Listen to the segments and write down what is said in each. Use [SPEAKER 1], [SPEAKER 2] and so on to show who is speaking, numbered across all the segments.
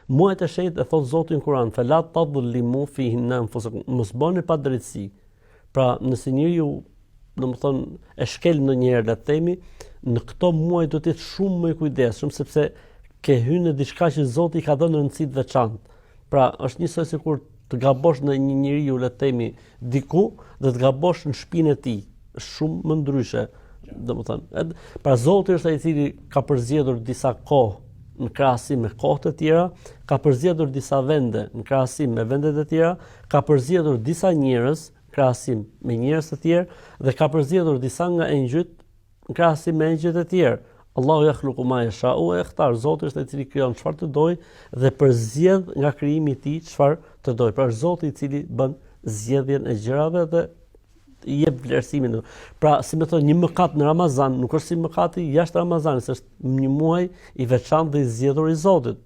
[SPEAKER 1] Muajt e shenjtë e thot Zoti në Kur'an, "Fala tadhlimu fihinna anfusakum", mos bëni padrejtësi. Pra, nëse njeriu, domethënë, e shkel ndonjëherë, le të themi, në këto muaj do të jetë shumë më i kujdesshëm sepse ke hyrë në diçka që Zoti ka dhënë rëndësi të veçantë. Pra, është njësoj sikur të gabosh në një njeriu, le të themi, diku dhe të gabosh në shtëpinë e tij. Është shumë më ndryshe. Domethënë, pra Zoti është ai i cili ka përzgjedhur disa kohë në krahasim me kohët e tjera, ka përzgjedhur disa vende në krahasim me vendet e tjera, ka përzgjedhur disa njerëz në krahasim me njerëz të tjerë dhe ka përzgjedhur disa nga engjëjt në krahasim me engjëjt e tjerë. Allahu yakhluqu ma yasha'u wa yakhtar. Zoti është ai i cili krijon çfarë të dojë dhe përzgjedh nga krijimi i tij çfarë të dojë. Pra është Zoti i cili bën zgjedhjen e gjërave dhe i jep vlerësimin. Pra, si më thonë, një mëkat në Ramazan nuk është si mëkati jashtë Ramazanit, është një muaj i veçantë dhe i zgjedhur i Zotit.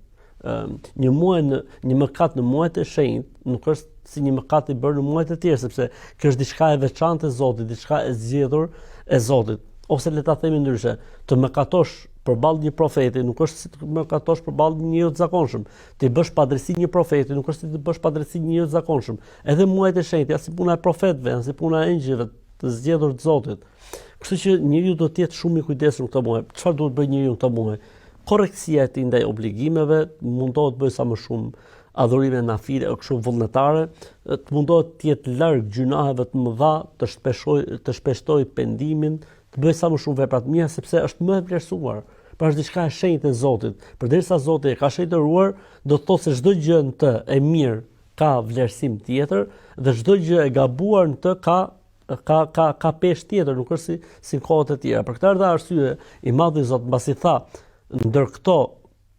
[SPEAKER 1] Një mëkat në muajt e shenjtë nuk është si një mëkat i bërë në muajt e tjerë, sepse kjo është diçka e veçantë e Zotit, diçka e zgjedhur e Zotit. Ose le ta themi ndryshe, të mëkatosh përballë një profeti nuk është si të mëkatosh përballë një njeriu të zakonshëm. Ti bësh padrejti një profeti nuk është si të bësh padrejti një njeriu të zakonshëm. Edhe muajt e shenjtë, janë si puna e profetëve, janë si puna e engjëjve të zgjedhur të Zotit. Kështu që njeriu do të jetë shumë i kujdesshëm këto muaj. Çfarë duhet bëjë njeriu këto muaj? Korrektësia e tij ndaj obligimeve, mundohet të bëjë sa më shumë adhurime nafile o kështu vullnetare, të mundohet të jetë larg gjunaheve të mëdha, të shpeshtoj pendimin, të bëjë sa më shumë vepra të mira sepse është më e vlerësuar. Pra është diçka e shenjtë e Zotit. Përderisa Zoti e ka shejtëruar, do të thotë se çdo gjë në të e mirë ka vlerësim tjetër dhe çdo gjë e gabuar në të ka peshë tjetër, nuk është si kohët e tjera. Për këtë arsye, i Madhi Zot mbasi tha, ndër këto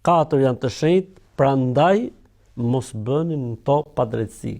[SPEAKER 1] 4 janë të shenjtë, prandaj mos bëni në to padrejtësi.